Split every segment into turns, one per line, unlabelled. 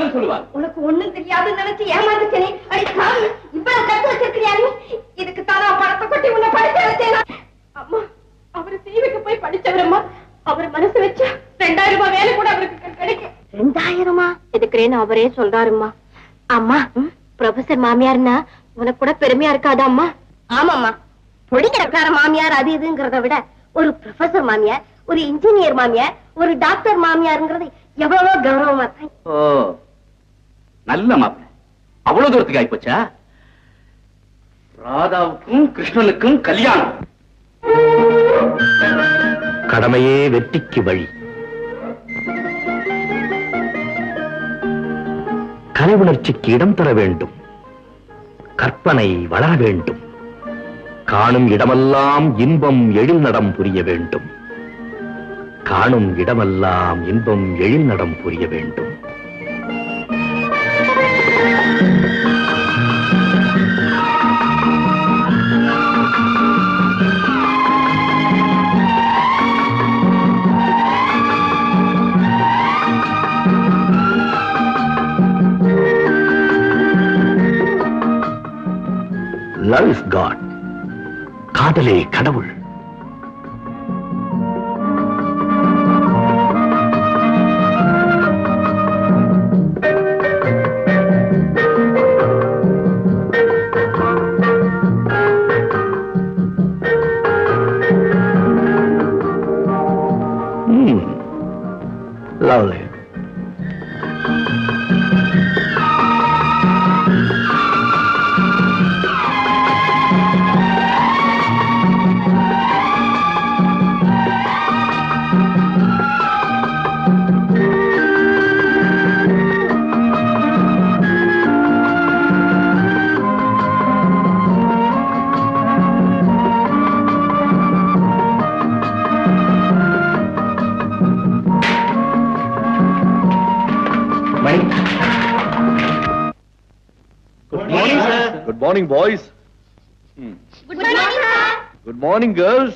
பதில் சொல்லுவார்.
உனக்கு ஒண்ணும் தெரியாதுன்னு நினைச்சு ஏமாந்துச்சனே. அடி சாமி, இவ்வளவு கத்து வச்சிருக்கிறியா நீ? இதுக்கு தானா பணத்தை கொட்டி உன்னை படிக்க வச்சேனா? அம்மா, அவரு தீவுக்கு போய் படிச்சவரம்மா. அவர் மனசு வச்சா 2000 ரூபாய் வேலை கூட அவருக்கு கிடைக்கும். 2000 எதுக்குறேன்னு அவரே சொல்றாருமா. அம்மா, ப்ரொஃபசர் மாமியார்னா உனக்கு கூட பெருமையா இருக்காதா அம்மா? ஆமாம்மா, பொடிக்கிறக்கார மாமியார் அது இதுங்கிறத விட ஒரு ப்ரொஃபசர் மாமியார், ஒரு இன்ஜினியர் மாமியார், ஒரு டாக்டர் மாமியாருங்கிறது எவ்வளவோ கௌரவமா தான்.
ஓ, நல்ல மாப்பிள்ளை. அவ்வளவு தூரத்துக்கு ஆயிப்போச்சா? ராதாவுக்கும் கிருஷ்ணனுக்கும் கல்யாணம்.
கடமையே வெற்றிக்கு வழி. கலை உணர்ச்சிக்கு இடம் தர வேண்டும். கற்பனை வளர வேண்டும். காணும் இடமெல்லாம் இன்பம் எழில் நடம் புரிய வேண்டும். காணும் இடமெல்லாம் இன்பம் எழில் நடம் புரிய வேண்டும். Love is God. காதலே கடவுள். Lovely.
Good morning, boys.
Good morning, sir.
Good morning, girls.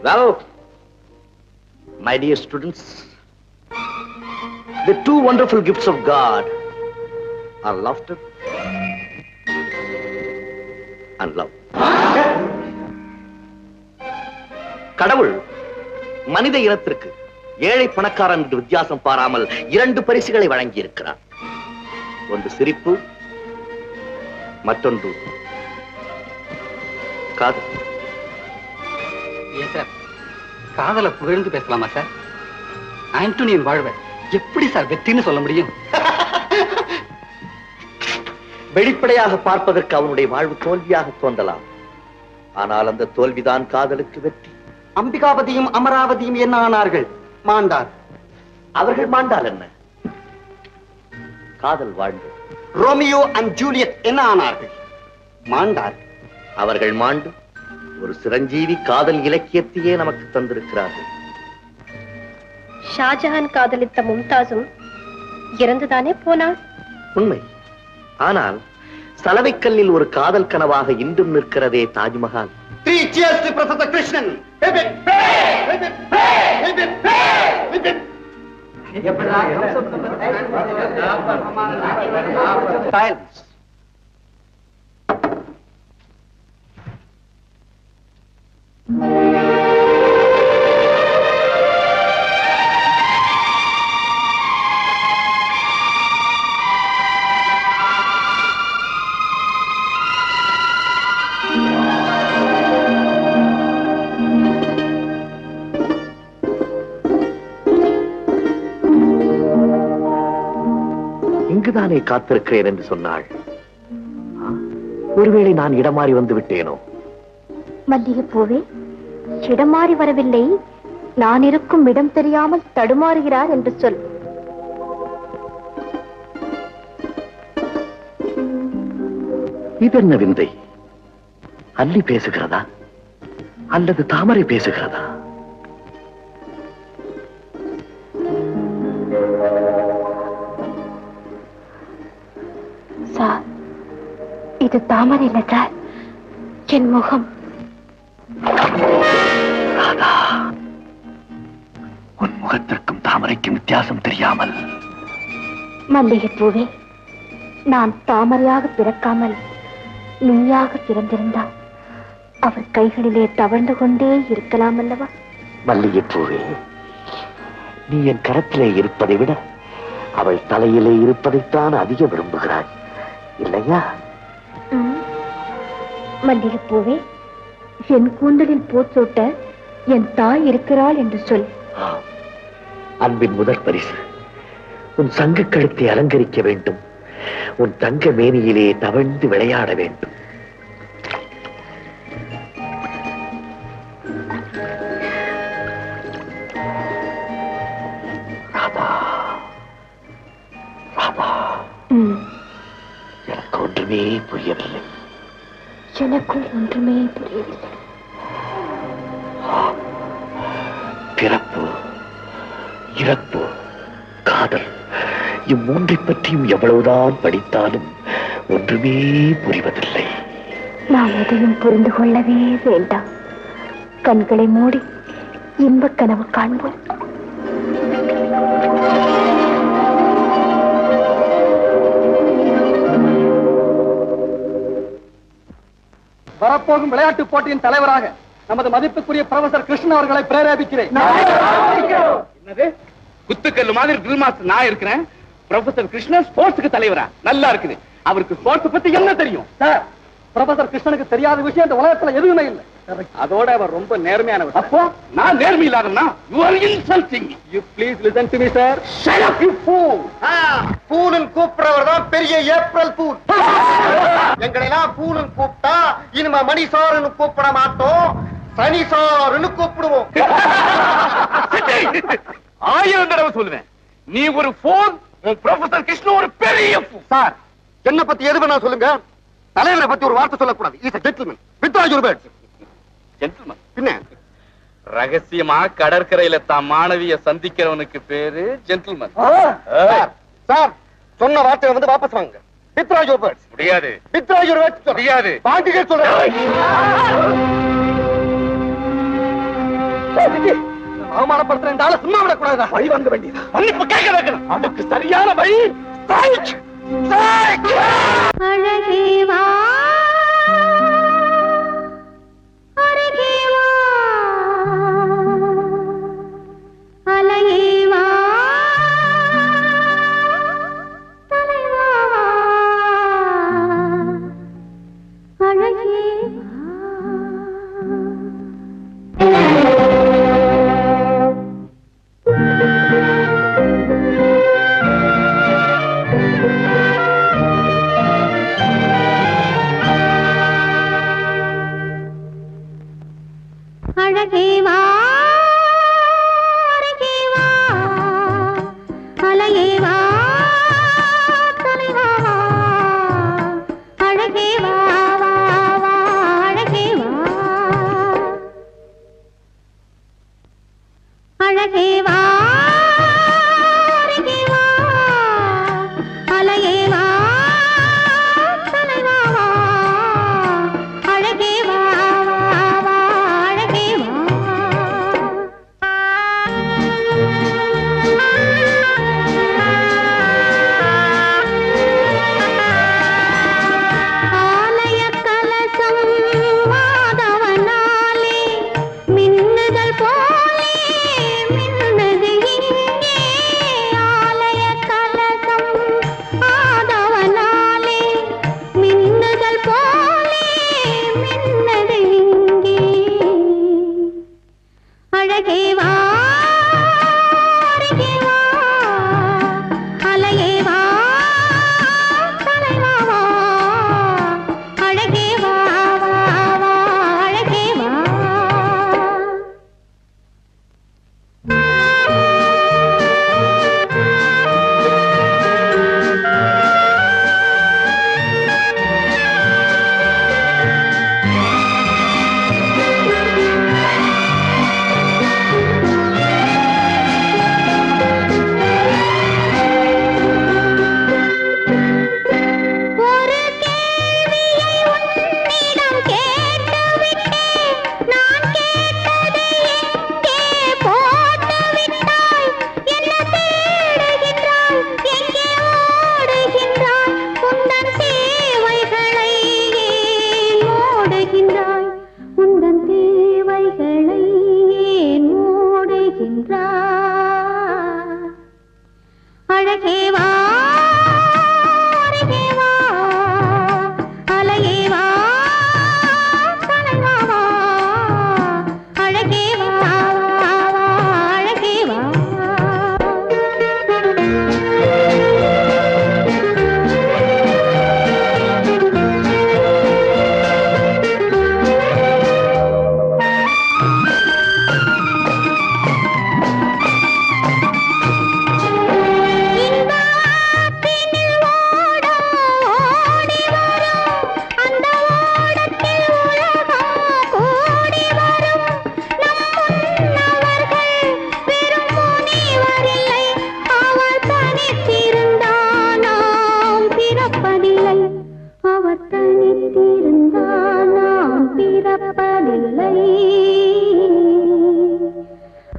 Well, my dear students, the two wonderful gifts of God are laughter and love. கடவுள் மனித இனத்திற்கு ஏழை பணக்காரன் என்று வித்தியாசம் பாராமல் 2 பரிசுகளை வழங்கி இருக்கிறார். ஒன்று சிரிப்பு, மற்றொன்று காதல்.
ஏன் சார், காதலை புகழ்ந்து பேசலாமா சார்? ஆண்டோனியன் வாழ்வை எப்படி சார் வெற்றின்னு சொல்ல முடியும்?
வெளிப்படையாக பார்ப்பதற்கு அவனுடைய வாழ்வு தோல்வியாக தோன்றலாம். ஆனால் அந்த தோல்விதான் காதலுக்கு வெற்றி.
அம்பிகாபதியும் அமராவதியும் என்ன ஆனார்கள்? மாண்டார்.
அவர்கள் மாண்டால் என்ன? காதல் வாழ்ந்து.
ரோமியோ அண்ட் ஜூலியட் என்ன ஆனார்கள்? மாண்டார்.
அவர்கள் மாண்டு ஒரு சிரஞ்சீவி காதல் இலக்கியத்தையே நமக்கு தந்திருக்கிறார்கள்.
ஷாஜஹான் காதலித்த மும்தாஸும் இறந்துதானே போனார்.
உண்மை. ஆனால் சலவைக்கல்லில் ஒரு காதல் கனவாக இன்றும் நிற்கிறதே Taj Mahal.
3 cheers to Professor Krishnan.
Silence. இங்குதானே காத்திருக்கிறேன் என்று சொன்னாள். ஒருவேளை நான் இடமாறி வந்து விட்டேனோ?
மல்லிகை பூவே, இடம் மாறி வரவில்லை, நான் இருக்கும் இடம் தெரியாமல் தடுமாறுகிறார் என்று சொல்.
இது என்ன விந்தை? அல்லி பேசுகிறதா அல்லது தாமரை பேசுகிறதா?
சார், இது தாமரை இல்ல சார், என் முகம்.
ராதா, உன் முகத்திற்கும் தாமரைக்கும் வித்தியாசம் தெரியாமல்.
மல்லிகைப்பூவே, நான் தாமரையாக பிறக்காமல் நீயாக பிறந்திருந்தால் அவர் கைகளிலே தவழ்ந்து கொண்டே இருக்கலாம் அல்லவா?
மல்லிகைப்பூவே, நீ என் கரத்திலே இருப்பதை விட அவள் தலையிலே இருப்பதைத்தான் அதிக விரும்புகிறாய் இல்லையா?
மல்லிகைப்பூவே, என் கூந்தலில் பூச்சூட்ட என் தாய் இருக்கிறாள் என்று சொல்.
அன்பின் முதற் பரிசு உன் சங்க கழுத்தை அலங்கரிக்க வேண்டும். உன் தங்க மேனியிலே தவழ்ந்து விளையாட வேண்டும். ராதா, ராதா, எனக்கு ஒன்றுமே புரியவில்லை.
எனக்கும் ஒன்றுமே புரியவில்லை.
பிறப்பு, இறப்பு, காதல், இம்மூன்றை பற்றியும் எவ்வளவுதான் படித்தாலும் ஒன்றுமே புரிவதில்லை.
நாம் எதையும் புரிந்து கொள்ளவே வேண்டாம். கண்களை மூடி இன்பக் கனவு காண்போம்.
வரப்போகும் விளையாட்டு போட்டியின் தலைவராக நமது மதிப்புக்குரிய புரொஃபசர் கிருஷ்ணன் அவர்களை பிரேரேபிக்கிறேன்.
என்னது குத்துக்கல்லு மாதிரி ட்ரில் மாஸ்டர் நான் இருக்கிறேன். ப்ரொஃபசர் கிருஷ்ணன் ஸ்போர்ட்ஸ்க்கு தலைவரா? நல்லா இருக்குது. அவருக்கு ஸ்போர்ட்ஸ் பத்தி என்ன தெரியும்?
சார், புரொஃபசர் கிருஷ்ணனுக்கு தெரியாத விஷயம் இந்த உலகத்துல எதுவுமே இல்லை.
அதோட அவர் ரொம்ப நேர்மையானவர். அப்போ நான் நேர்மை இல்லாதவனா? You are insulting me.
You please listen to me, sir.
Shut up, you fool.
பூனன் கூப்பிடுறவர் தான் பெரிய ஏப்ரல் பூல். எங்களெல்லாம் பூனன் கூப்பிட்டா இனிமே மணிசாருன்னு கூப்பிட மாட்டோம், சனிசாருன்னு கூப்பிடுவோம்.
1000 தடவை சொல்லுவேன், நீ ஒரு போன், உன் ப்ரொஃபசர் கிருஷ்ணன் ஒரு பெரிய fool.
சார், என்ன பத்தி எது வேணா சொல்லுங்க, தலைவரை பத்தி ஒரு வார்த்தை சொல்லக்கூடாது. Is a gentleman. Withdraw your words.
Gentleman.
பின்ன
ரகசியமா கடற்கரையில தான் மாணவிய சந்திக்கிறவனுக்கு பேரு ஜென்டில்மேன்.
சார், சொன்ன வார்த்தையை வந்து வாபஸ் வாங்க. Withdraw your words.
முடியாது.
Withdraw your words.
முடியாது.
வாங்கிக்க சொல்றேன்.
அவமானப்படுத்துற இந்த ஆளை சும்மா விடக்கூடாதா?
வழி வாங்க வேண்டியதா? மன்னிப்பு கேட்க வைக்கணும். அதுக்கு சரியான வழி strike. Strike.
அழகே வா, அருகே வா, அலையே வா, தலைவா வா, அழகே வா. அழகே வா, அருகே வா, அலையே வா, தலைவா வா, அழகே வா, வா, வா, அழகே வா, அழகே வா, அருகே வா, அலையே வா, தலைவா வா, அழகே வா, வா, வா, அழகே வா. ஆலய கலசம் மாதவனாலே மின்னுதல் போலே மின்னது இங்கே. ஆலய கலசம் மாதவனாலே மின்னுதல் போலே மின்னது இங்கே. அழகே வா, அருகே வா, அலையே வா, தலைவா வா, அழகே வா, வா, வா, அழகே வா.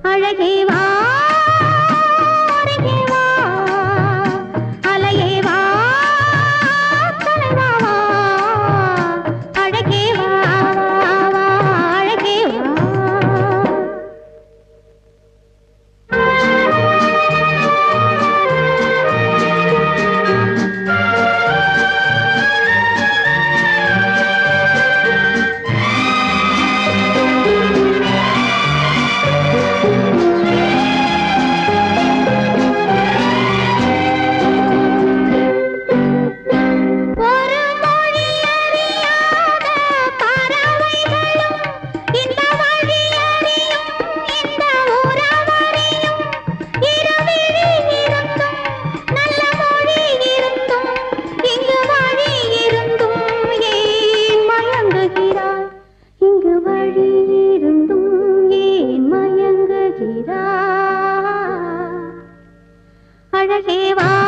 அழகே வா அருகே வா அலையே வா தலைவா வா அழகே வா வா அழகே வா அழகே வா